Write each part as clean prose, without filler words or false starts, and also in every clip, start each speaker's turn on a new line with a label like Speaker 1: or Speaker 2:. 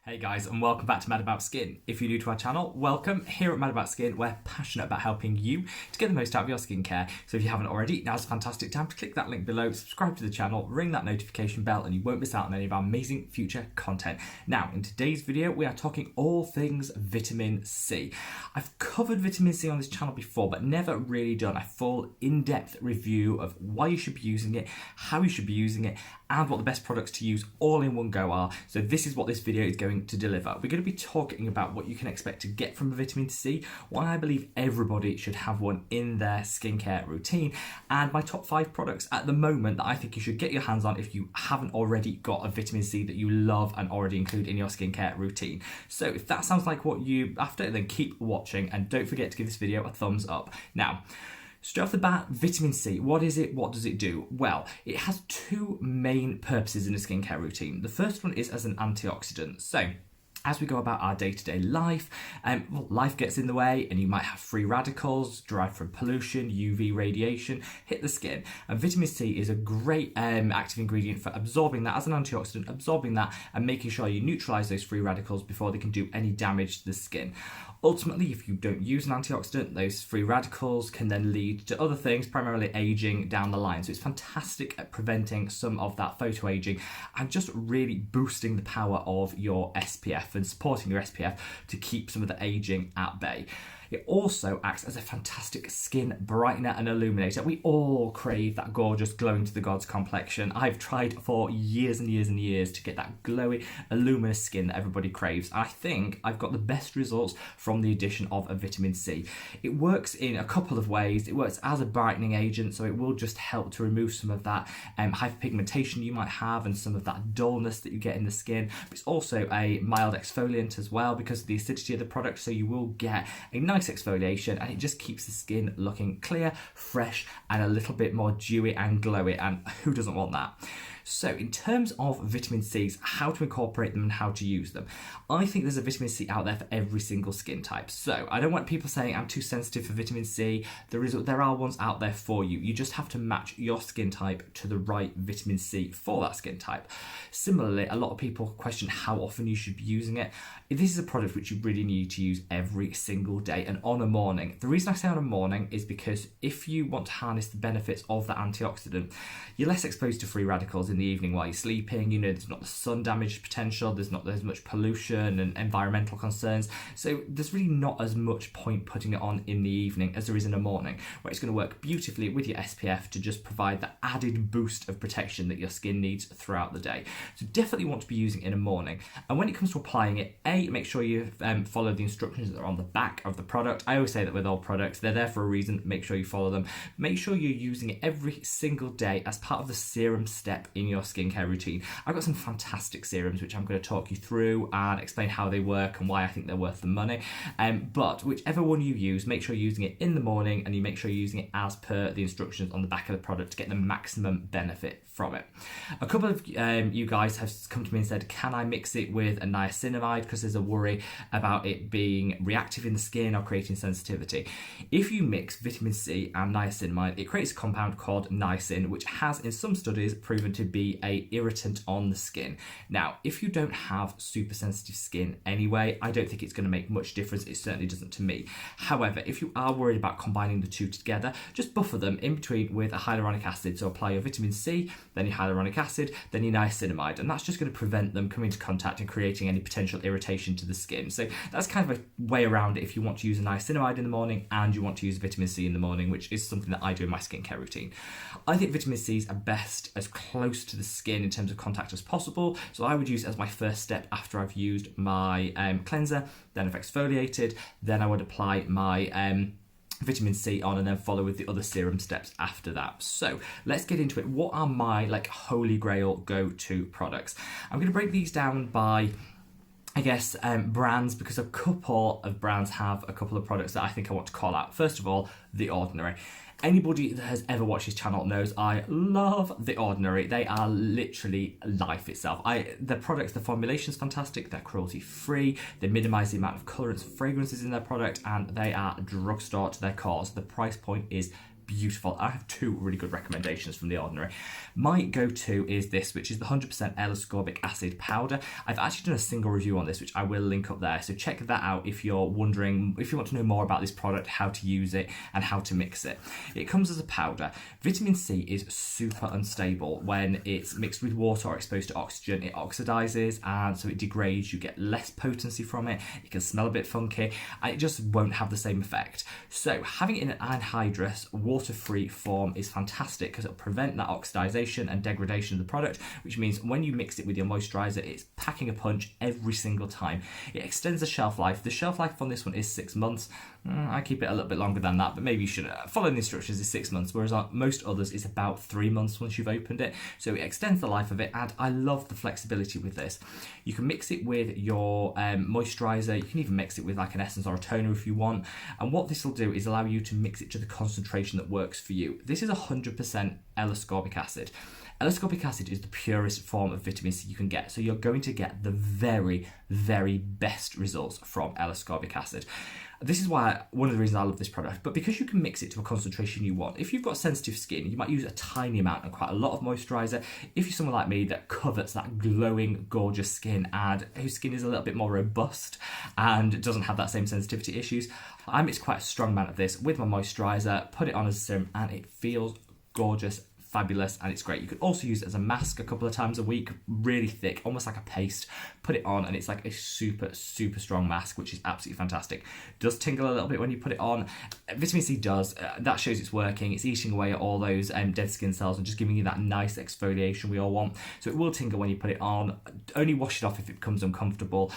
Speaker 1: Hey guys, and welcome back to Mad About Skin. If you're new to our channel, welcome. Here at Mad About Skin, we're passionate about helping you to get the most out of your skincare. So if you haven't already, now's a fantastic time to click that link below, subscribe to the channel, ring that notification bell, and you won't miss out on any of our amazing future content. Now, in today's video, we are talking all things vitamin C. I've covered vitamin C on this channel before, but never really done a full in-depth review of why you should be using it, how you should be using it, and what the best products to use all in one go are. So this is what this video is going to deliver. We're going to be talking about what you can expect to get from vitamin C, why I believe everybody should have one in their skincare routine, and my top 5 products at the moment that I think you should get your hands on if you haven't already got a vitamin C that you love and already include in your skincare routine. So if that sounds like what you're after, then keep watching and don't forget to give this video a thumbs up. Now, straight off the bat, vitamin C, what is it? What does it do? Well, it has 2 main purposes in a skincare routine. The first one is as an antioxidant. So, as we go about our day-to-day life, life gets in the way and you might have free radicals derived from pollution, UV radiation, hit the skin. And vitamin C is a great active ingredient for absorbing that as an antioxidant, absorbing that and making sure you neutralize those free radicals before they can do any damage to the skin. Ultimately, if you don't use an antioxidant, those free radicals can then lead to other things, primarily aging down the line. So it's fantastic at preventing some of that photoaging and just really boosting the power of your SPF and supporting your SPF to keep some of the aging at bay. It also acts as a fantastic skin brightener and illuminator. We all crave that gorgeous glowing to the gods complexion. I've tried for years and years and years to get that glowy, luminous skin that everybody craves. I think I've got the best results from the addition of a vitamin C. It works in a couple of ways. It works as a brightening agent, so it will just help to remove some of that hyperpigmentation you might have and some of that dullness that you get in the skin. But it's also a mild exfoliant as well because of the acidity of the product, so you will get a nice exfoliation and it just keeps the skin looking clear, fresh, and a little bit more dewy and glowy, and who doesn't want that? So in terms of vitamin C's, how to incorporate them and how to use them, I think there's a vitamin C out there for every single skin type. So I don't want people saying I'm too sensitive for vitamin C. There are ones out there for you. You just have to match your skin type to the right vitamin C for that skin type. Similarly, a lot of people question how often you should be using it. This is a product which you really need to use every single day and on a morning. The reason I say on a morning is because if you want to harness the benefits of that antioxidant, you're less exposed to free radicals in the evening while you're sleeping. You know, there's not the sun damage potential, there's not as much pollution and environmental concerns, so there's really not as much point putting it on in the evening as there is in the morning, where it's going to work beautifully with your SPF to just provide that added boost of protection that your skin needs throughout the day. So definitely want to be using it in the morning. And when it comes to applying it, make sure you follow the instructions that are on the back of the product. I always say that with all products, they're there for a reason. Make sure you follow them. Make sure you're using it every single day as part of the serum step in your skincare routine. I've got some fantastic serums which I'm going to talk you through and explain how they work and why I think they're worth the money. But whichever one you use, make sure you're using it in the morning and you make sure you're using it as per the instructions on the back of the product to get the maximum benefit from it. A couple of you guys have come to me and said, can I mix it with a niacinamide because there's a worry about it being reactive in the skin or creating sensitivity. If you mix vitamin C and niacinamide, it creates a compound called niacin, which has in some studies proven to be a irritant on the skin. Now, if you don't have super sensitive skin anyway, I don't think it's going to make much difference. It certainly doesn't to me. However, if you are worried about combining the two together, just buffer them in between with a hyaluronic acid. So apply your vitamin C, then your hyaluronic acid, then your niacinamide, and that's just going to prevent them coming into contact and creating any potential irritation to the skin. So that's kind of a way around it if you want to use a niacinamide in the morning and you want to use vitamin C in the morning, which is something that I do in my skincare routine. I think vitamin C's are best as close to the skin in terms of contact as possible, so I would use it as my first step after I've used my cleanser, then I've exfoliated, then I would apply my vitamin C on and then follow with the other serum steps after that. So let's get into it. What are my holy grail go-to products? I'm going to break these down by brands, because a couple of brands have a couple of products that I think I want to call out. First of all, The Ordinary. Anybody that has ever watched this channel knows I love The Ordinary. They are literally life itself. The products, the formulation is fantastic, they're cruelty-free, they minimise the amount of colourants and fragrances in their product, and they are drugstore to their core. So the price point is beautiful. I have two really good recommendations from The Ordinary. My go-to is this, which is the 100% l-ascorbic acid powder. I've actually done a single review on this, which I will link up there, so check that out if you're wondering, if you want to know more about this product, how to use it and how to mix it. It comes as a powder. Vitamin C is super unstable when it's mixed with water or exposed to oxygen. It oxidizes and so it degrades. You get less potency from it. It can smell a bit funky and it just won't have the same effect. So having it in an anhydrous, water-free form is fantastic because it'll prevent that oxidization and degradation of the product, which means when you mix it with your moisturizer, it's packing a punch every single time. It extends the shelf life. The shelf life on this one is 6 months. I keep it a little bit longer than that, but maybe you should follow the instructions. Is 6 months, whereas on most others it's about 3 months once you've opened it. So it extends the life of it, and I love the flexibility with this. You can mix it with your moisturizer. You can even mix it with like an essence or a toner if you want. And what this will do is allow you to mix it to the concentration that works for you. This is 100% L-ascorbic acid. L-ascorbic acid is the purest form of vitamin C you can get, so you're going to get the very, very best results from L-ascorbic acid. This is why one of the reasons I love this product, but because you can mix it to a concentration you want. If you've got sensitive skin, you might use a tiny amount and quite a lot of moisturizer. If you're someone like me that covets that glowing, gorgeous skin and whose skin is a little bit more robust and doesn't have that same sensitivity issues, I mix quite a strong amount of this with my moisturizer, put it on as a serum, and it feels gorgeous, fabulous, and it's great. You can also use it as a mask a couple of times a week, really thick, almost like a paste. Put it on and it's like a super, super strong mask, which is absolutely fantastic. It does tingle a little bit when you put it on. Vitamin C does. That shows it's working. It's eating away at all those dead skin cells and just giving you that nice exfoliation we all want. So it will tingle when you put it on. Only wash it off if it becomes uncomfortable.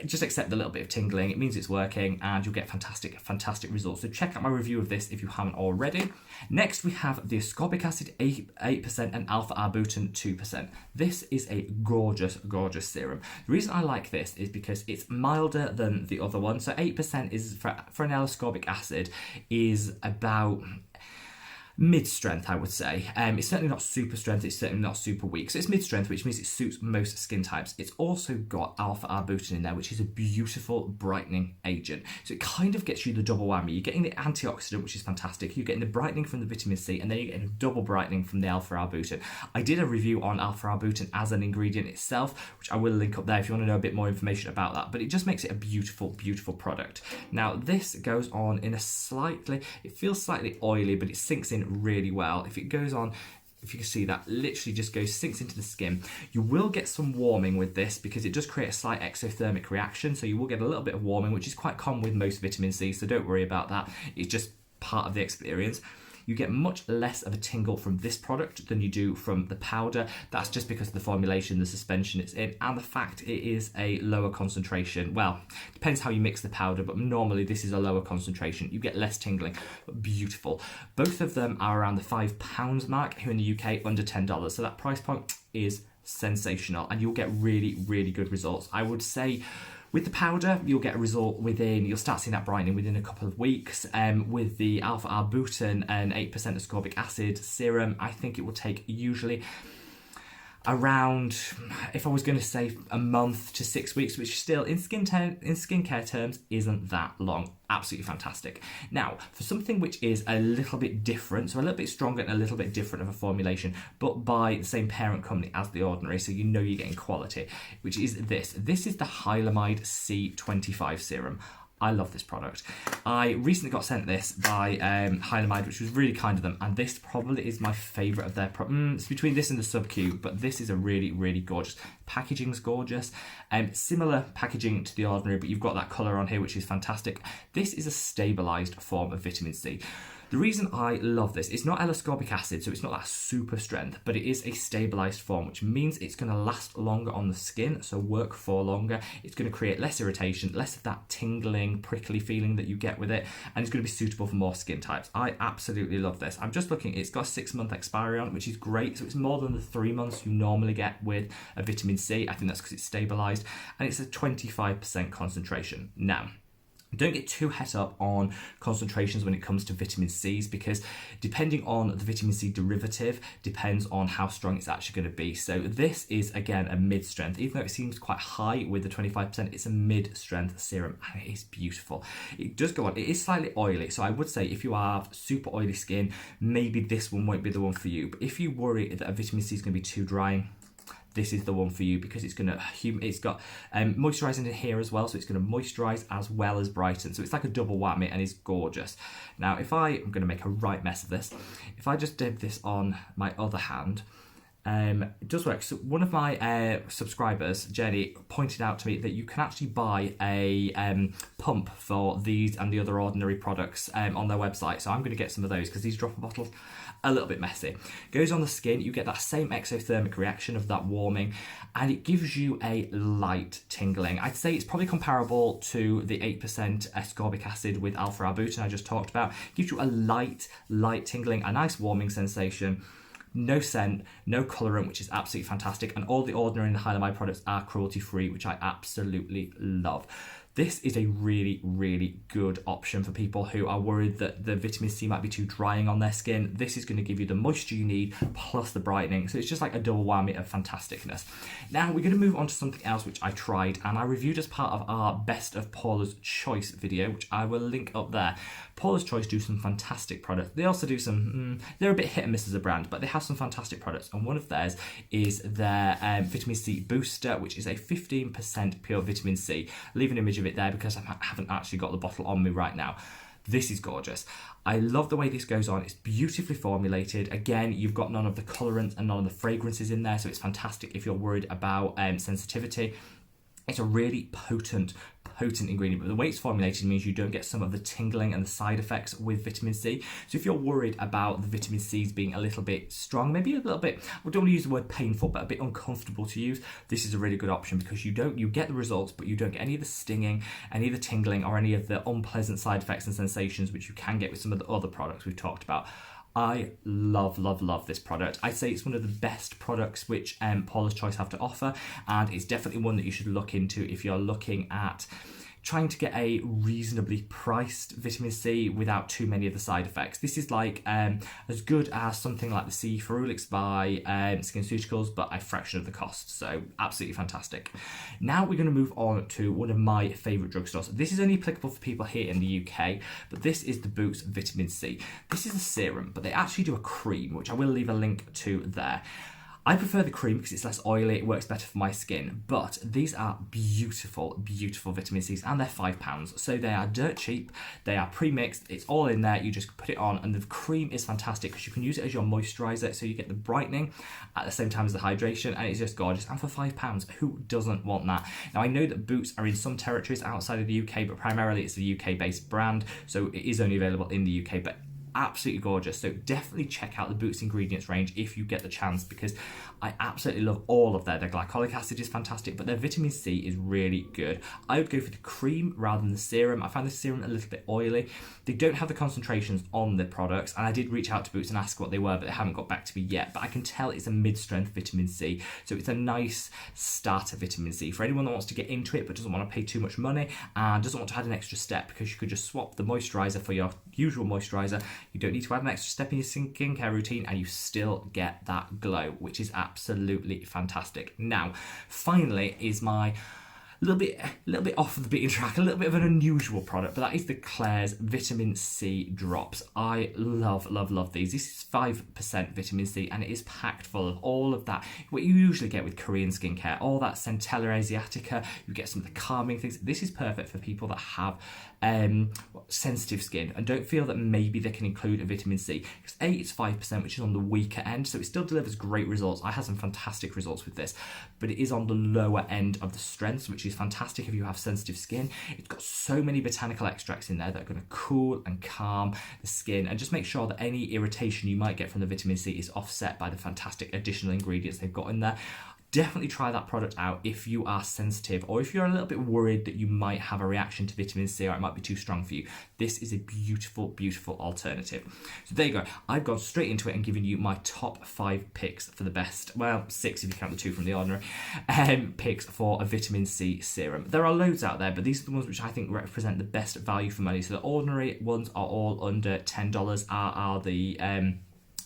Speaker 1: Just accept the little bit of tingling. It means it's working and you'll get fantastic, fantastic results. So check out my review of this if you haven't already. Next, we have the ascorbic acid 8% and alpha-arbutin 2%. This is a gorgeous, gorgeous serum. The reason I like this is because it's milder than the other one. So 8% is for an L-ascorbic acid is about mid-strength, I would say. It's certainly not super strength, it's certainly not super weak. So it's mid-strength, which means it suits most skin types. It's also got alpha-arbutin in there, which is a beautiful brightening agent. So it kind of gets you the double whammy. You're getting the antioxidant, which is fantastic. You're getting the brightening from the vitamin C, and then you're getting a double brightening from the alpha-arbutin. I did a review on alpha-arbutin as an ingredient itself, which I will link up there if you want to know a bit more information about that. But it just makes it a beautiful, beautiful product. Now, this goes on in a slightly, it feels slightly oily, but it sinks in really well. If it goes on, if you can see that, literally just sinks into the skin. You will get some warming with this because it does create a slight exothermic reaction, so you will get a little bit of warming, which is quite common with most vitamin C, so don't worry about that. It's just part of the experience. You get much less of a tingle from this product than you do from the powder. That's just because of the formulation, the suspension it's in, and the fact it is a lower concentration. Well, depends how you mix the powder, but normally this is a lower concentration. You get less tingling, but beautiful. Both of them are around the £5 mark here in the UK, under $10. So that price point is sensational, and you'll get really, really good results. I would say with the powder, you'll get a result you'll start seeing that brightening within a couple of weeks. With the alpha-arbutin and 8% ascorbic acid serum, I think it will take usually around, if I was going to say, a month to 6 weeks, which still in skincare terms isn't that long. Absolutely fantastic. Now, for something which is a little bit different, so a little bit stronger and a little bit different of a formulation, but by the same parent company as The Ordinary, so you know you're getting quality, which is this. This is the Hylamide C25 serum. I love this product. I recently got sent this by Hylamide, which was really kind of them, and this probably is my favourite of their products. It's between this and the Sub-Q, but this is a really, really gorgeous. Packaging's gorgeous. Similar packaging to The Ordinary, but you've got that colour on here, which is fantastic. This is a stabilised form of vitamin C. The reason I love this, it's not L-ascorbic acid, so it's not that super strength, but it is a stabilised form, which means it's going to last longer on the skin, so work for longer. It's going to create less irritation, less of that tingling, prickly feeling that you get with it, and it's going to be suitable for more skin types. I absolutely love this. I'm just looking, it's got a 6-month expiry on it, which is great, so it's more than the 3 months you normally get with a vitamin C. I think that's because it's stabilised, and it's a 25% concentration. Now, Don't get too het up on concentrations when it comes to vitamin C's, because depending on the vitamin C derivative depends on how strong it's actually going to be. So this is, again, a mid-strength. Even though it seems quite high with the 25%, it's a mid-strength serum and it is beautiful. It does go on. It is slightly oily, so I would say if you have super oily skin, maybe this one won't be the one for you. But if you worry that a vitamin C is going to be too drying, this is the one for you, because it's got moisturizing in here as well, so it's going to moisturize as well as brighten. So it's like a double whammy and it's gorgeous. Now, I'm going to make a right mess of this. If I just did this on my other hand, it does work. So one of my subscribers, Jenny, pointed out to me that you can actually buy a pump for these and the other ordinary products on their website. So I'm going to get some of those, because these dropper bottles a little bit messy. Goes on the skin, you get that same exothermic reaction of that warming, and it gives you a light tingling. I'd say it's probably comparable to the 8% ascorbic acid with alpha-arbutin I just talked about. It gives you a light tingling, a nice warming sensation. No scent, no colorant, which is absolutely fantastic, and all the ordinary and the Hylamide products are cruelty-free, which I absolutely love. This is a really, really good option for people who are worried that the vitamin C might be too drying on their skin. This is going to give you the moisture you need plus the brightening. So it's just like a double whammy of fantasticness. Now we're going to move on to something else which I tried and I reviewed as part of our Best of Paula's Choice video, which I will link up there. Paula's Choice do some fantastic products. They also do some, they're a bit hit and miss as a brand, but they have some fantastic products. And one of theirs is their vitamin C booster, which is a 15% pure vitamin C. I'll leave an image of it there because I haven't actually got the bottle on me right now. This is gorgeous. I love the way this goes on. It's beautifully formulated. Again, you've got none of the colorants and none of the fragrances in there, so it's fantastic if you're worried about sensitivity. It's a really potent ingredient, but the way it's formulated means you don't get some of the tingling and the side effects with vitamin C. So if you're worried about the vitamin C's being a little bit strong, maybe a little bit, I don't want to use the word painful, but a bit uncomfortable to use, this is a really good option, because you get the results, but you don't get any of the stinging, any of the tingling, or any of the unpleasant side effects and sensations which you can get with some of the other products we've talked about. I love this product. I'd say it's one of the best products which Paula's Choice have to offer, and it's definitely one that you should look into if you're looking at trying to get a reasonably priced vitamin C without too many of the side effects. This is like as good as something like the C Ferulics by SkinCeuticals, but a fraction of the cost. So absolutely fantastic. Now we're going to move on to one of my favourite drugstores. This is only applicable for people here in the UK, but this is the Boots Vitamin C. This is a serum, but they actually do a cream, which I will leave a link to there. I prefer the cream because it's less oily, it works better for my skin, but these are beautiful vitamin C's, and they're £5. So they are dirt cheap, they are pre-mixed, it's all in there, you just put it on, and the cream is fantastic because you can use it as your moisturiser, so you get the brightening at the same time as the hydration, and it's just gorgeous. And for £5, who doesn't want that? Now I know that Boots are in some territories outside of the UK, but primarily it's a UK based brand, so it is only available in the UK, but absolutely gorgeous. So definitely check out the Boots ingredients range if you get the chance, because I absolutely love all of their glycolic acid is fantastic, but their vitamin C is really good. I would go for the cream rather than the serum. I find the serum a little bit oily. They don't have the concentrations on the products, and I did reach out to Boots and ask what they were, but they haven't got back to me yet. But I can tell it's a mid-strength vitamin C, so it's a nice starter vitamin C for anyone that wants to get into it but doesn't want to pay too much money and doesn't want to add an extra step, because you could just swap the moisturiser for your usual moisturiser. You don't need to add an extra step in your skincare routine, and you still get that glow, which is absolutely fantastic. Now, finally is my a little bit off the beaten track, a little bit of an unusual product, but that is the Claire's Vitamin C Drops. I love these. This is 5% vitamin C, and it is packed full of all of that, what you usually get with Korean skincare, all that Centella Asiatica, you get some of the calming things. This is perfect for people that have sensitive skin and don't feel that maybe they can include a vitamin C, because it's 5%, which is on the weaker end, so it still delivers great results. I had some fantastic results with this, but it is on the lower end of the strengths, which is fantastic if you have sensitive skin. It's got so many botanical extracts in there that are going to cool and calm the skin, and just make sure that any irritation you might get from the vitamin C is offset by the fantastic additional ingredients they've got in there. definitely try that product out if you are sensitive or if you're a little bit worried that you might have a reaction to vitamin C or it might be too strong for you. This is a beautiful, beautiful alternative. So there you go. I've gone straight into it and given you my top 5 picks for the best, well, 6 if you count the 2 from The Ordinary, picks for a vitamin C serum. There are loads out there, but these are the ones which I think represent the best value for money. So The Ordinary ones are all under $10, are the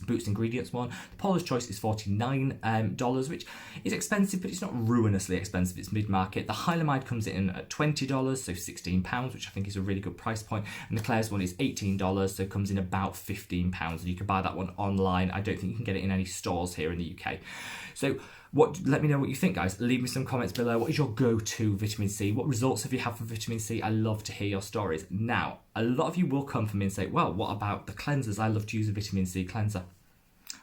Speaker 1: Boots Ingredients one. The Paulas Choice is $49, which is expensive, but it's not ruinously expensive. It's mid-market. The Hylamide comes in at $20, so £16, which I think is a really good price point. And the Claire's one is $18, so it comes in about £15. And you can buy that one online. I don't think you can get it in any stores here in the UK. So let me know what you think, guys. Leave me some comments below. What is your go-to vitamin C? What results have you had for vitamin C? I love to hear your stories. Now, a lot of you will come for me and say, well, what about the cleansers? I love to use a vitamin C cleanser.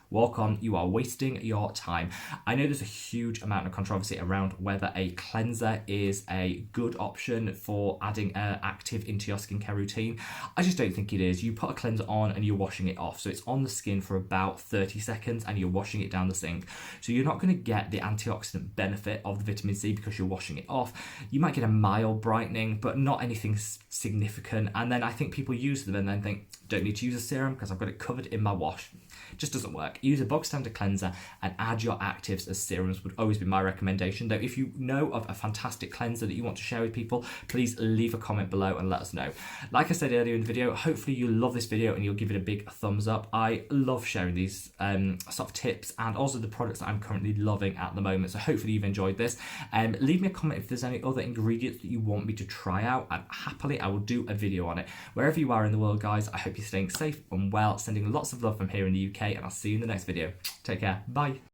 Speaker 1: Walk on, you are wasting your time. I know there's a huge amount of controversy around whether a cleanser is a good option for adding active into your skincare routine. I just don't think it is. You put a cleanser on and you're washing it off. So it's on the skin for about 30 seconds and you're washing it down the sink. So you're not going to get the antioxidant benefit of the vitamin C because you're washing it off. You might get a mild brightening, but not anything significant. And then I think people use them and then think, don't need to use a serum because I've got it covered in my wash. It just doesn't work. Use a bog standard cleanser and add your actives as serums would always be my recommendation. Though if you know of a fantastic cleanser that you want to share with people, please leave a comment below and let us know. Like I said earlier in the video, hopefully you love this video and you'll give it a big thumbs up. I love sharing these sort of tips and also the products that I'm currently loving at the moment. So hopefully you've enjoyed this. Leave me a comment if there's any other ingredients that you want me to try out, and happily I will do a video on it. Wherever you are in the world, guys, I hope you're staying safe and well. Sending lots of love from here in the UK, and I'll see you in the next video. Take care. Bye.